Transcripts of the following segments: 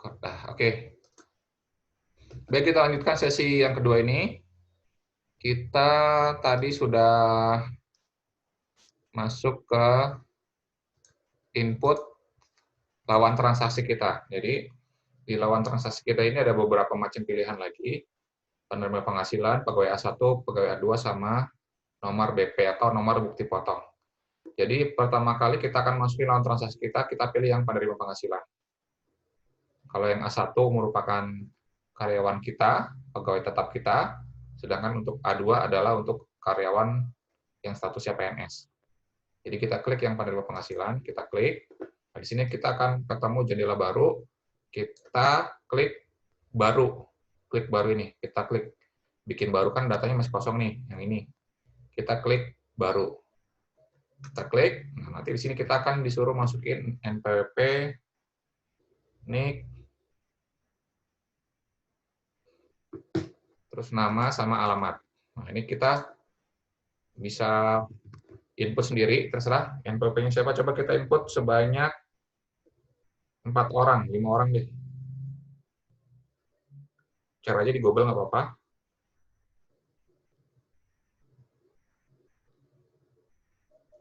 Oke. Baik, kita lanjutkan sesi yang kedua ini. Kita tadi sudah masuk ke input lawan transaksi kita. Jadi, di lawan transaksi kita ini ada beberapa macam pilihan lagi. Penerima penghasilan, pegawai A1, pegawai A2, sama nomor BP atau nomor bukti potong. Jadi, pertama kali kita akan masukin lawan transaksi kita pilih yang penerima penghasilan. Kalau yang A1 merupakan karyawan kita, pegawai tetap kita, sedangkan untuk A2 adalah untuk karyawan yang statusnya PNS. Jadi kita klik yang penerima penghasilan, kita klik. Nah, di sini kita akan ketemu jendela baru, kita klik baru. Klik baru ini, kita klik bikin baru, kan datanya masih kosong nih, yang ini. Kita klik baru. Kita klik, nah nanti di sini kita akan disuruh masukin NPWP, NIK, terus nama sama alamat. Nah, ini kita bisa input sendiri, terserah NPWP-nya siapa. Coba kita input sebanyak 4 orang, 5 orang deh. Cara aja di Google nggak apa-apa.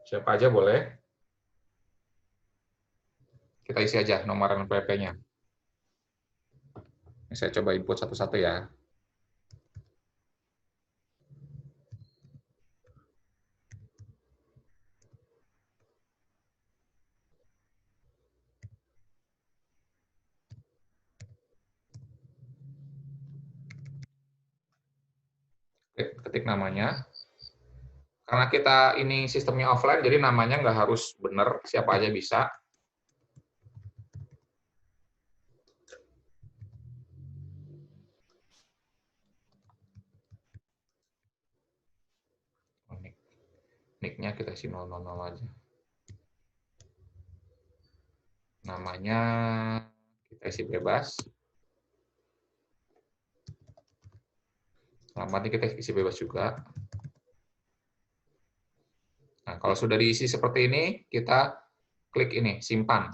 Siapa aja boleh. Kita isi aja nomor NPWP-nya. Ini saya coba input satu-satu ya. Ketik namanya. Karena kita ini sistemnya offline, jadi namanya nggak harus benar, siapa aja bisa. Nick-nya kita isi 000 aja. Namanya kita isi bebas. Alamatnya kita isi bebas juga. Nah, kalau sudah diisi seperti ini, kita klik ini, simpan.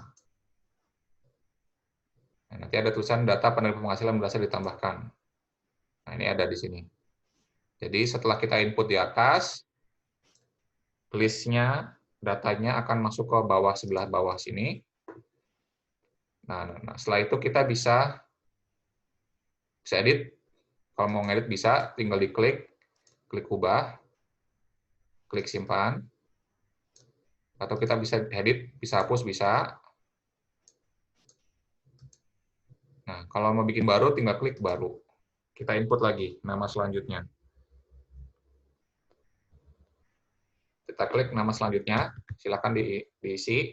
Nah, nanti ada tulisan data penerima penghasilan berhasil ditambahkan. Nah, ini ada di sini. Jadi setelah kita input di atas, list-nya, datanya akan masuk ke bawah, sebelah bawah sini. Nah, setelah itu kita bisa edit. Kalau mau ngedit bisa, tinggal diklik, klik ubah, klik simpan, atau kita bisa edit, bisa hapus, bisa. Nah, kalau mau bikin baru, tinggal klik baru. Kita input lagi nama selanjutnya. Kita klik nama selanjutnya, silakan diisi.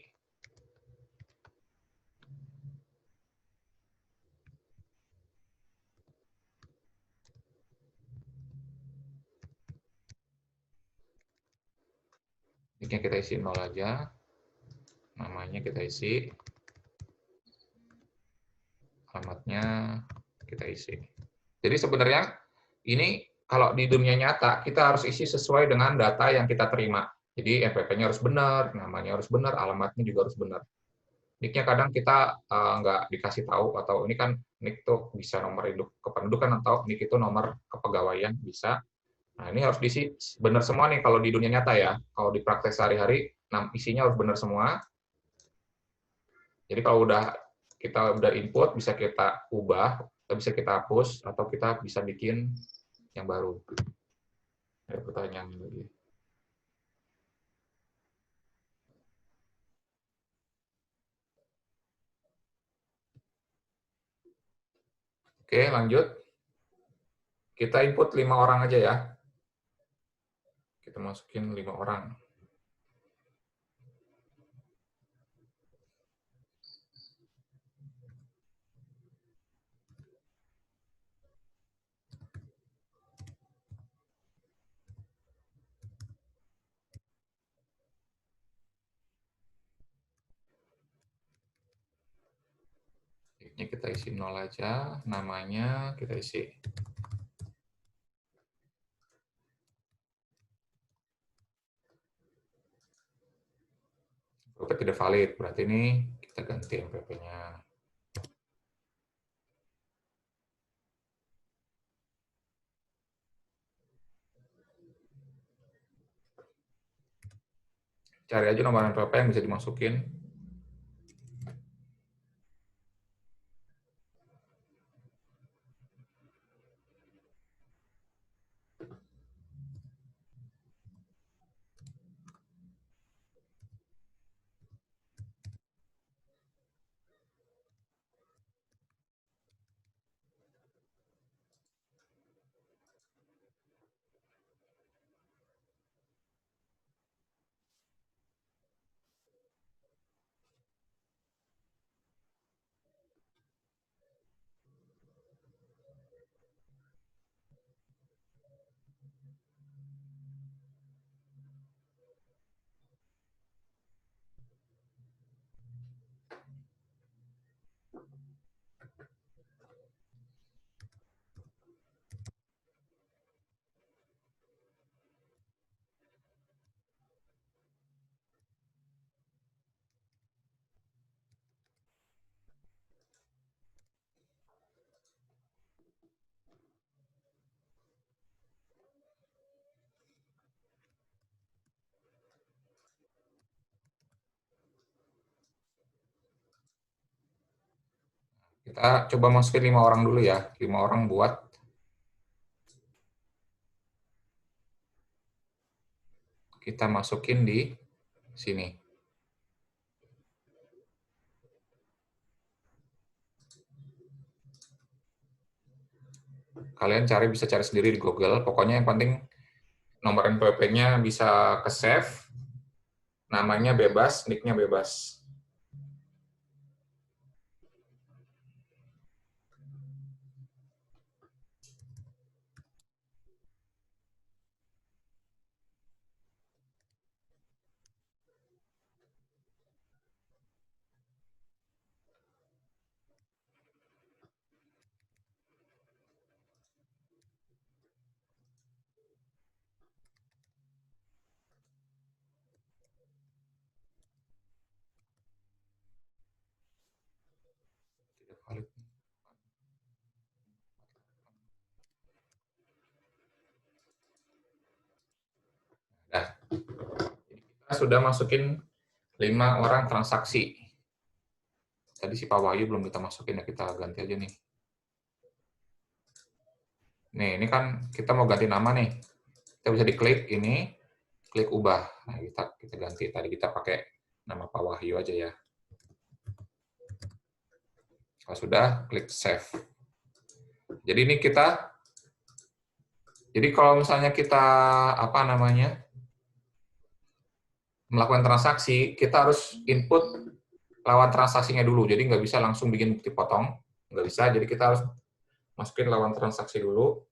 Nicknya kita isi 0 aja, namanya kita isi, alamatnya kita isi. Jadi sebenarnya ini kalau di dunia nyata kita harus isi sesuai dengan data yang kita terima. Jadi NPWP-nya harus benar, namanya harus benar, alamatnya juga harus benar. Nick-nya kadang kita nggak dikasih tahu, atau ini kan nick tuh bisa nomor induk kependudukan, atau nick itu nomor kepegawaian bisa. Nah, ini harus diisi benar semua nih kalau di dunia nyata ya. Kalau di praktek sehari-hari, isinya harus benar semua. Jadi kalau kita udah input, bisa kita ubah, bisa kita hapus, atau kita bisa bikin yang baru. Ada pertanyaan lagi. Oke, lanjut. Kita input 5 orang aja ya. Kita masukin 5 orang. Ini kita isi 0 aja, namanya kita isi. NPWP tidak valid, berarti ini kita ganti NPWP-nya. Cari aja nomor NPWP yang bisa dimasukin. Kita coba masukin 5 orang dulu ya. 5 orang buat kita masukin di sini. Kalian bisa cari sendiri di Google. Pokoknya yang penting nomor NPWP-nya bisa ke-save, namanya bebas, nick-nya bebas. Nah, kita sudah masukin 5 orang transaksi. Tadi si Pak Wahyu belum kita masukin, ya kita ganti aja nih. Nih, ini kan kita mau ganti nama nih. Kita bisa diklik ini, klik ubah. Nah, kita ganti. Tadi kita pakai nama Pak Wahyu aja ya. Kalau sudah, klik save. Jadi ini jadi kalau misalnya kita melakukan transaksi, kita harus input lawan transaksinya dulu. Jadi nggak bisa langsung bikin bukti potong, nggak bisa. Jadi kita harus masukin lawan transaksi dulu.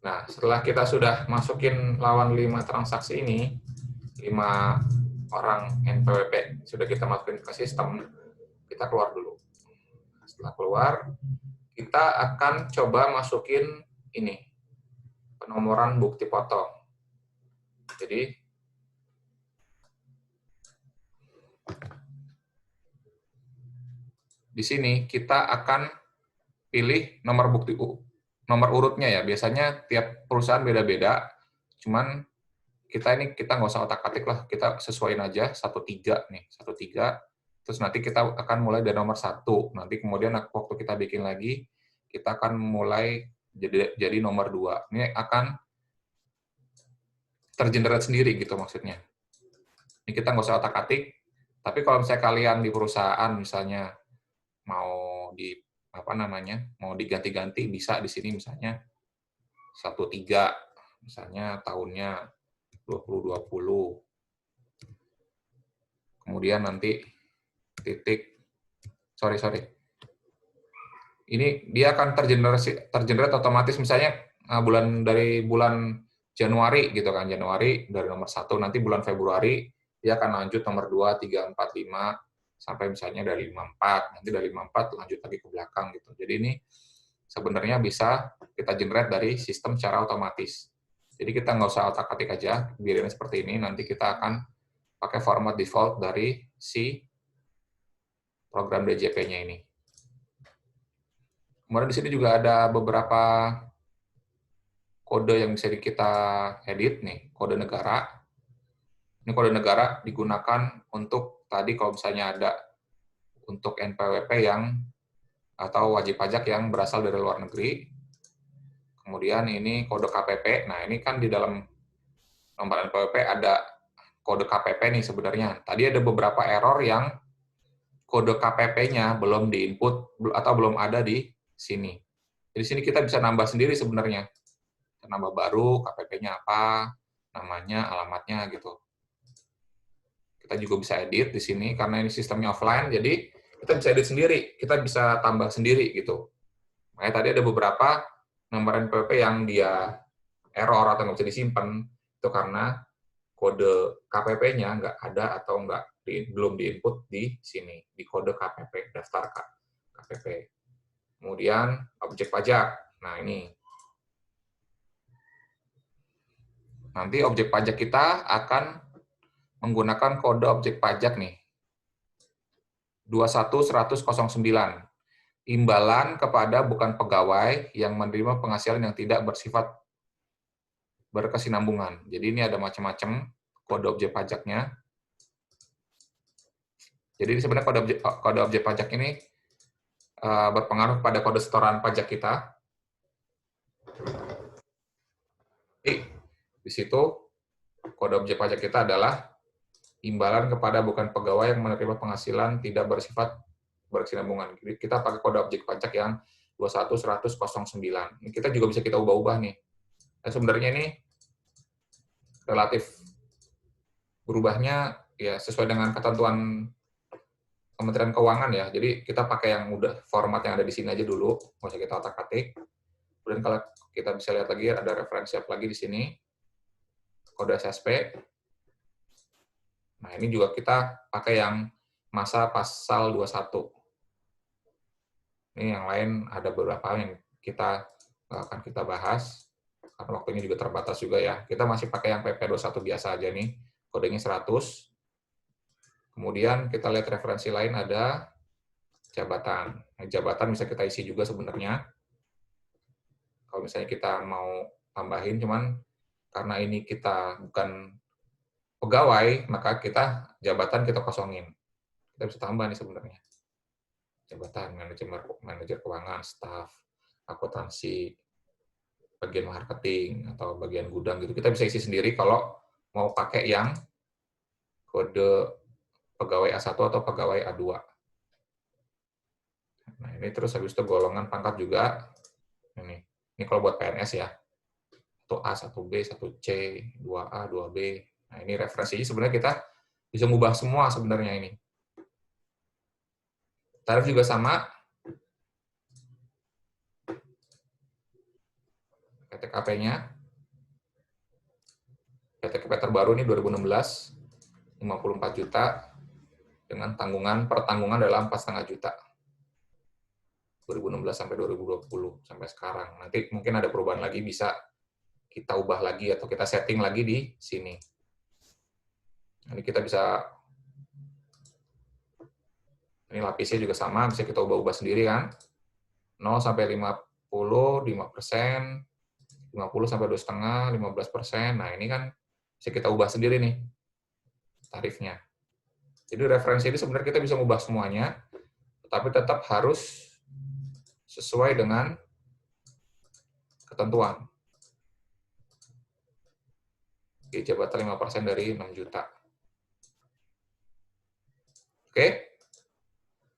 Nah, setelah kita sudah masukin lawan 5 transaksi ini, 5 orang NPWP sudah kita masukin ke sistem, kita keluar dulu. Setelah keluar, kita akan coba masukin ini, penomoran bukti potong. Jadi, di sini kita akan pilih nomor urutnya ya. Biasanya tiap perusahaan beda-beda, cuman kita nggak usah otak-atik lah, kita sesuaiin aja 13 nih, 13. Terus nanti kita akan mulai dari nomor 1. Nanti kemudian waktu kita bikin lagi, kita akan mulai jadi nomor 2. Ini akan tergenerate sendiri gitu maksudnya. Ini kita nggak usah otak-atik, tapi kalau misalnya kalian di perusahaan misalnya mau mau diganti-ganti, bisa di sini misalnya 13, misalnya tahunnya 2020. Kemudian nanti ini dia akan tergenerate otomatis, misalnya dari bulan Januari gitu kan, Januari dari nomor 1, nanti bulan Februari dia akan lanjut nomor 2, 3, 4, 5, sampai misalnya dari 54, nanti dari 54 lanjut lagi ke belakang gitu. Jadi ini sebenarnya bisa kita generate dari sistem secara otomatis. Jadi kita nggak usah otak-atik aja, biarin seperti ini. Nanti kita akan pakai format default dari si program DJP-nya ini. Kemudian di sini juga ada beberapa kode yang bisa kita edit nih, kode negara. Ini kode negara digunakan untuk tadi kalau misalnya ada untuk NPWP yang atau wajib pajak yang berasal dari luar negeri. Kemudian ini kode KPP. Nah, ini kan di dalam nomor NPWP ada kode KPP nih sebenarnya. Tadi ada beberapa error yang kode KPP-nya belum diinput atau belum ada di sini. Di sini kita bisa nambah sendiri sebenarnya. Nambah baru, KPP-nya apa, namanya, alamatnya gitu. Kita juga bisa edit di sini karena ini sistemnya offline, jadi kita bisa edit sendiri, kita bisa tambah sendiri gitu. Makanya tadi ada beberapa nomor NPWP yang dia error atau nggak bisa disimpan, itu karena kode KPP-nya nggak ada atau belum diinput di sini, di kode KPP, daftar KPP. Kemudian objek pajak. Nah ini. Nanti objek pajak kita akan menggunakan kode objek pajak nih. 2110009. Imbalan kepada bukan pegawai yang menerima penghasilan yang tidak bersifat berkesinambungan. Jadi ini ada macam-macam kode objek pajaknya. Jadi sebenarnya kode objek pajak ini berpengaruh pada kode setoran pajak kita. Jadi, di situ kode objek pajak kita adalah imbalan kepada bukan pegawai yang menerima penghasilan tidak bersifat berkesinambungan. Jadi kita pakai kode objek pajak yang 2110009. Ini kita juga bisa kita ubah-ubah nih. Nah, sebenarnya ini relatif berubahnya ya sesuai dengan ketentuan Kementerian Keuangan ya. Jadi kita pakai yang udah format yang ada di sini aja dulu, nggak usah kita otak-atik. Kemudian kalau kita bisa lihat lagi ada referensi apa lagi di sini, kode SSP. Nah ini juga kita pakai yang masa pasal 21. Ini yang lain ada beberapa yang kita akan kita bahas. Karena waktunya juga terbatas juga ya. Kita masih pakai yang PP21 biasa aja nih, kodenya 100. Kemudian kita lihat referensi lain ada jabatan. Nah, jabatan bisa kita isi juga sebenarnya. Kalau misalnya kita mau tambahin, cuman karena ini kita bukan pegawai, maka kita jabatan kita kosongin. Kita bisa tambah nih sebenarnya. Jabatan manajer keuangan, staf, akuntansi, bagian marketing, atau bagian gudang gitu. Kita bisa isi sendiri kalau mau pakai yang kode pegawai A1 atau pegawai A2. Nah, ini terus habis itu golongan pangkat juga. Ini kalau buat PNS ya. 1A, 1B, 1C, 2A, 2B. Nah, ini referensinya sebenarnya kita bisa mengubah semua sebenarnya ini. Tarif juga sama. PTKP-nya. PTKP terbaru ini 2016, 54 juta. Dengan pertanggungan dalam 4,5 juta. 2016 sampai 2020 sampai sekarang. Nanti mungkin ada perubahan lagi, bisa kita ubah lagi atau kita setting lagi di sini. Ini kita bisa, ini lapisnya juga sama, bisa kita ubah-ubah sendiri kan. 0 sampai 50, 5%, 50 sampai 2,5, 15%. Nah ini kan bisa kita ubah sendiri nih tarifnya. Jadi referensi ini sebenarnya kita bisa ubah semuanya, tapi tetap harus sesuai dengan ketentuan. Oke, jabatan 5% dari 6 juta. Oke.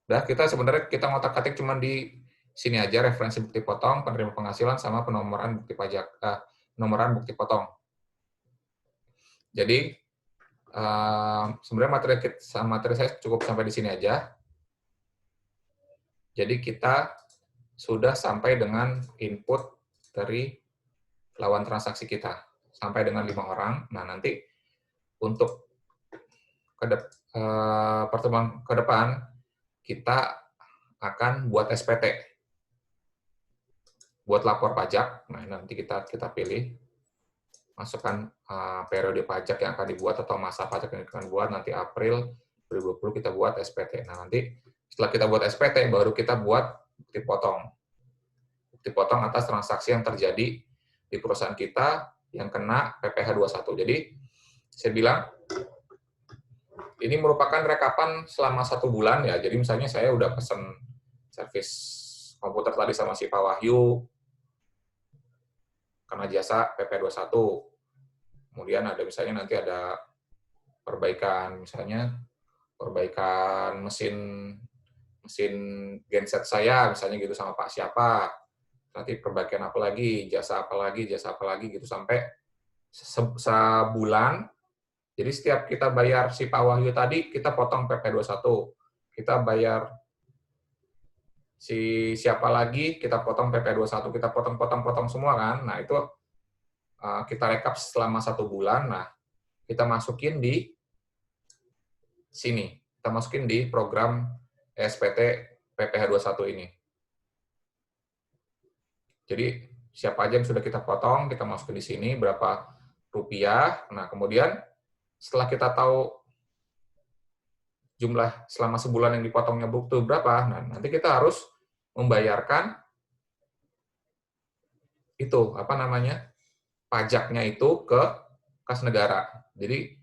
Udah, kita sebenarnya kita ngotak-atik cuma di sini aja, referensi bukti potong, penerima penghasilan, sama penomoran bukti pajak, penomoran bukti potong. Jadi, sebenarnya materi saya cukup sampai di sini aja. Jadi kita sudah sampai dengan input dari lawan transaksi kita, sampai dengan 5 orang. Nah, nanti untuk pertemuan ke depan, kita akan buat SPT. Buat lapor pajak, nah nanti kita pilih. masukkan periode pajak yang akan dibuat atau masa pajak yang akan dibuat, nanti April 2020 kita buat SPT. Nah, nanti setelah kita buat SPT, baru kita buat bukti potong. Bukti potong atas transaksi yang terjadi di perusahaan kita yang kena PPh 21. Jadi, saya bilang, ini merupakan rekapan selama 1 bulan ya. Jadi misalnya saya udah pesen servis komputer tadi sama si Pak Wahyu, kena jasa PP 21. Kemudian ada misalnya nanti ada perbaikan, misalnya perbaikan mesin genset saya, misalnya gitu sama Pak siapa. Nanti perbaikan apa lagi, jasa apa lagi gitu sampai sebulan. Jadi setiap kita bayar si Pak Wahyu tadi, kita potong PP 21. Kita bayar si siapa lagi, kita potong PP 21, kita potong semua kan. Nah, itu kita rekap selama 1 bulan. Nah, kita masukin di sini. Kita masukin di program SPT PPh 21 ini. Jadi, siapa aja yang sudah kita potong, kita masukin di sini, berapa rupiah. Nah, kemudian setelah kita tahu jumlah selama sebulan yang dipotongnya butuh berapa, nah nanti kita harus membayarkan itu, apa namanya, pajaknya itu ke kas negara. Jadi,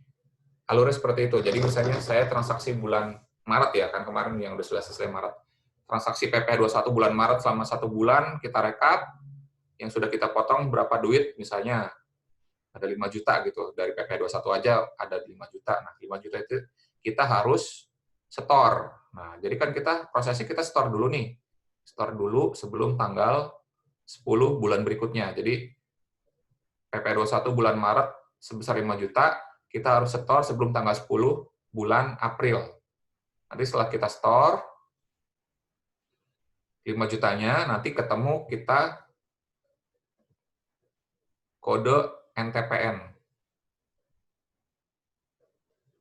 alurnya seperti itu. Jadi, misalnya saya transaksi bulan Maret ya, kan kemarin yang udah selesai Maret. Transaksi PPh 21 bulan Maret selama 1 bulan, kita rekap, yang sudah kita potong berapa duit, misalnya ada 5 juta gitu, dari PPh 21 aja ada 5 juta. Nah, 5 juta itu kita harus setor. Nah, jadi kan prosesnya kita setor dulu nih. Setor dulu sebelum tanggal 10 bulan berikutnya. Jadi, PPh 21 bulan Maret sebesar 5 juta, kita harus setor sebelum tanggal 10 bulan April. Nanti setelah kita setor 5 jutanya, nanti ketemu kita kode NTPN.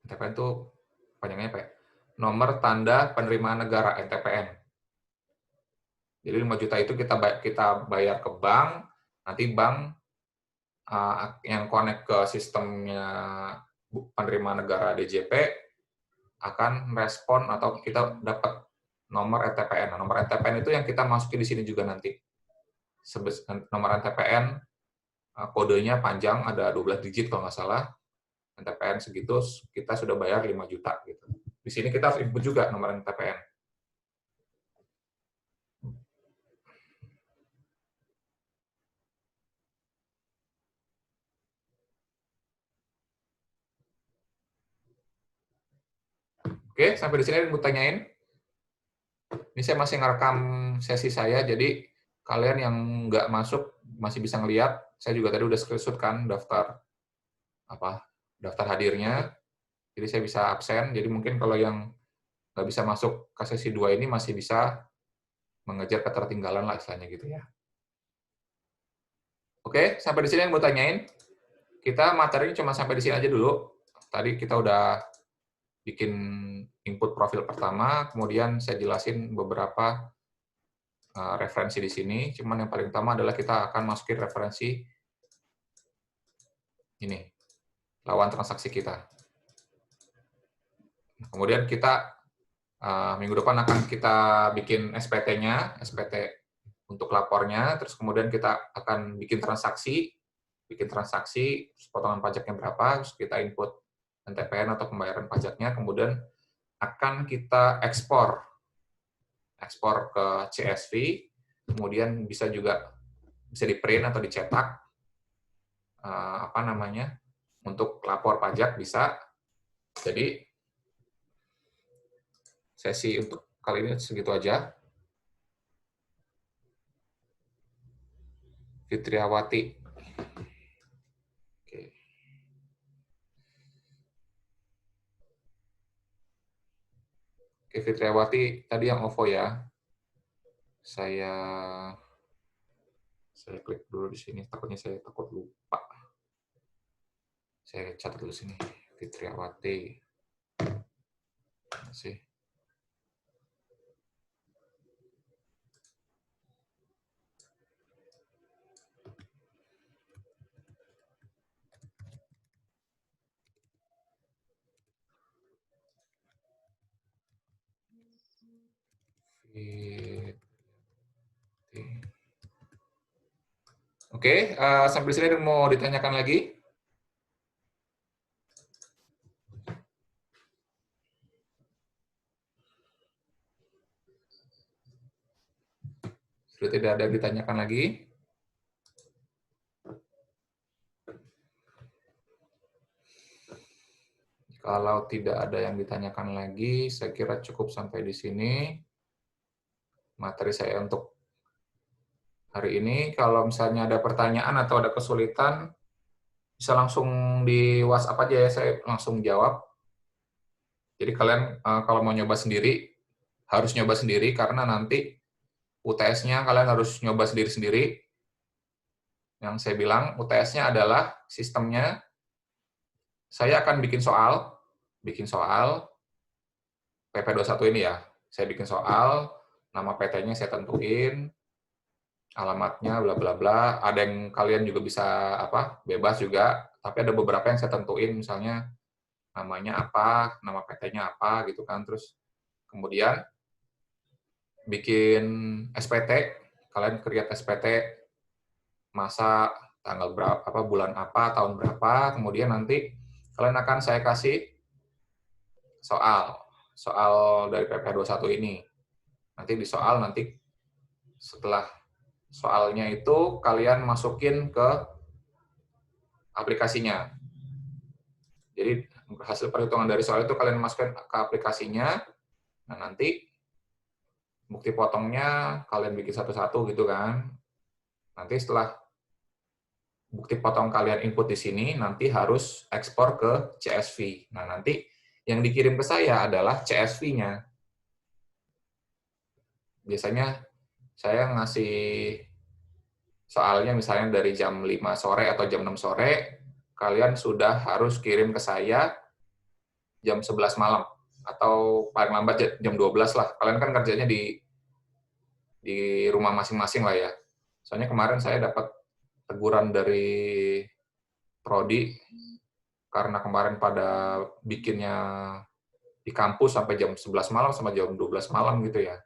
NTPN itu panjangnya apa ya? Nomor Tanda Penerimaan Negara, NTPN. Jadi 5 juta itu kita bayar ke bank, nanti bank yang connect ke sistemnya penerimaan negara DJP akan respon atau kita dapat nomor NTPN. Nah, nomor NTPN itu yang kita masukin di sini juga nanti. Nomor NTPN kodenya panjang, ada 12 digit kalau nggak salah. NTPN segitu, kita sudah bayar 5 juta. Gitu. Di sini kita harus input juga nomor NTPN. Oke, sampai di sini ada yang mau tanyain? Ini saya masih ngerekam sesi saya, jadi kalian yang nggak masuk masih bisa ngeliat. Saya juga tadi udah screenshot kan daftar hadirnya. Jadi saya bisa absen. Jadi mungkin kalau yang nggak bisa masuk ke sesi 2 ini masih bisa mengejar ketertinggalan lah istilahnya gitu ya. Oke, sampai di sini yang mau tanyain. Kita materinya cuma sampai di sini aja dulu. Tadi kita udah bikin input profil pertama, kemudian saya jelasin beberapa referensi di sini. Cuman yang paling utama adalah kita akan masukin referensi ini, lawan transaksi kita. Kemudian kita minggu depan akan kita bikin SPT-nya, SPT untuk lapornya, terus kemudian kita akan bikin transaksi, potongan pajaknya berapa, terus kita input NTPN atau pembayaran pajaknya, kemudian akan kita ekspor ke CSV, kemudian bisa di-print atau dicetak, untuk lapor pajak bisa. Jadi sesi untuk kali ini segitu aja. Fitriawati. Oke, Fitriawati tadi yang OVO ya. Saya klik dulu di sini, takutnya saya takut lupa. Saya catat dulu sini, Fitriawati. Masih. Oke, sampai sini ada mau ditanyakan lagi? Sudah tidak ada yang ditanyakan lagi? Kalau tidak ada yang ditanyakan lagi, saya kira cukup sampai di sini materi saya untuk hari ini. Kalau misalnya ada pertanyaan atau ada kesulitan, bisa langsung di WhatsApp aja ya, saya langsung jawab. Jadi kalian kalau mau nyoba sendiri, harus nyoba sendiri karena nanti UTS-nya kalian harus nyoba sendiri-sendiri. Yang saya bilang, UTS-nya adalah sistemnya, saya akan bikin soal PP21 ini ya. Saya bikin soal, nama PT-nya saya tentuin, alamatnya bla bla bla. Ada yang kalian juga bisa bebas juga, tapi ada beberapa yang saya tentuin, misalnya namanya apa, nama PT-nya apa gitu kan. Terus kemudian bikin SPT, kalian create SPT masa tanggal berapa, bulan apa, tahun berapa, kemudian nanti kalian akan saya kasih soal dari PP21 ini. Nanti di soal, nanti setelah soalnya itu kalian masukin ke aplikasinya. Jadi hasil perhitungan dari soal itu kalian masukkan ke aplikasinya. Nah, nanti bukti potongnya kalian bikin satu-satu gitu kan. Nanti setelah bukti potong kalian input di sini, nanti harus ekspor ke CSV. Nah, nanti yang dikirim ke saya adalah CSV-nya. Biasanya saya ngasih soalnya misalnya dari jam 5 sore atau jam 6 sore, kalian sudah harus kirim ke saya jam 11 malam. Atau paling lambat jam 12 lah. Kalian kan kerjanya di rumah masing-masing lah ya. Soalnya kemarin saya dapat teguran dari Prodi, karena kemarin pada bikinnya di kampus sampai jam 11 malam sama jam 12 malam gitu ya.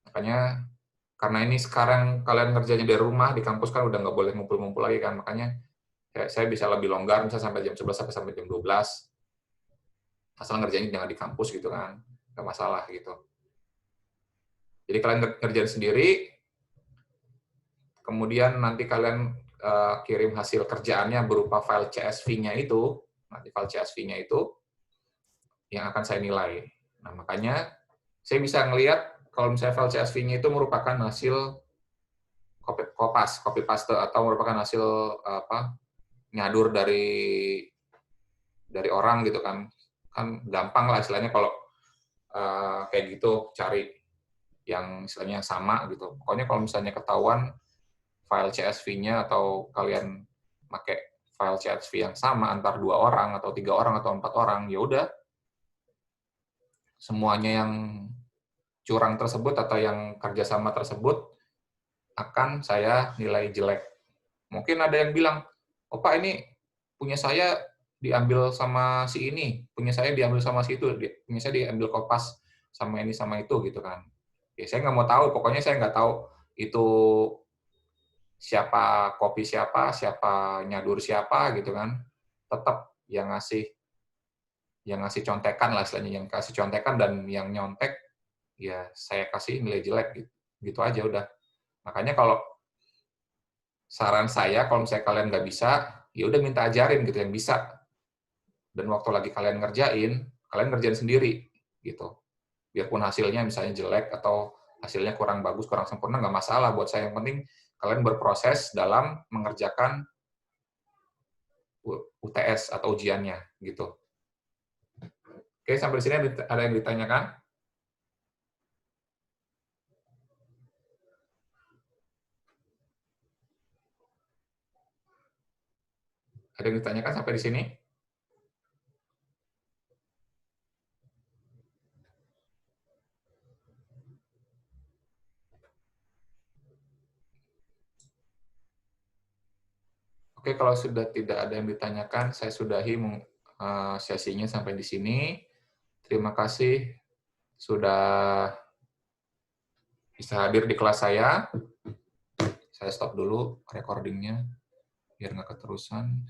Makanya, karena ini sekarang kalian kerjanya dari rumah, di kampus kan udah nggak boleh ngumpul-ngumpul lagi kan, makanya saya bisa lebih longgar, misalnya sampai jam 11 sampai jam 12, asal ngerjain jangan di kampus gitu kan, nggak masalah gitu. Jadi kalian ngerjain sendiri, kemudian nanti kalian kirim hasil kerjaannya berupa file CSV-nya itu, nanti file CSV-nya itu yang akan saya nilai. Nah, makanya saya bisa ngelihat kalau misalnya file CSV-nya itu merupakan hasil copy paste atau merupakan hasil nyadur dari orang gitu kan gampang lah istilahnya kalau kayak gitu cari yang istilahnya yang sama gitu. Pokoknya kalau misalnya ketahuan file CSV-nya atau kalian pakai file CSV yang sama antar 2 orang atau 3 orang atau 4 orang, ya udah semuanya yang curang tersebut atau yang kerjasama tersebut akan saya nilai jelek. Mungkin ada yang bilang, "Oh Pak, ini punya saya diambil sama si ini, punya saya diambil sama si itu, punya saya diambil kopas sama ini sama itu," gitu kan. Ya saya nggak mau tahu, pokoknya saya nggak tahu itu siapa copy siapa nyadur siapa gitu kan. Tetap yang ngasih contekan lah istilahnya, yang kasih contekan dan yang nyontek ya saya kasih nilai jelek gitu. Gitu aja udah. Makanya kalau saran saya kalau misalnya kalian nggak bisa, ya udah minta ajarin gitu yang bisa. Dan waktu lagi kalian ngerjain sendiri gitu. Biarpun hasilnya misalnya jelek atau hasilnya kurang bagus, kurang sempurna, nggak masalah buat saya. Yang penting kalian berproses dalam mengerjakan UTS atau ujiannya gitu. Oke, sampai di sini ada yang ditanyakan? Ada yang ditanyakan sampai di sini? Oke, kalau sudah tidak ada yang ditanyakan, saya sudahi sesinya sampai di sini. Terima kasih sudah bisa hadir di kelas saya. Saya stop dulu recordingnya biar nggak keterusan.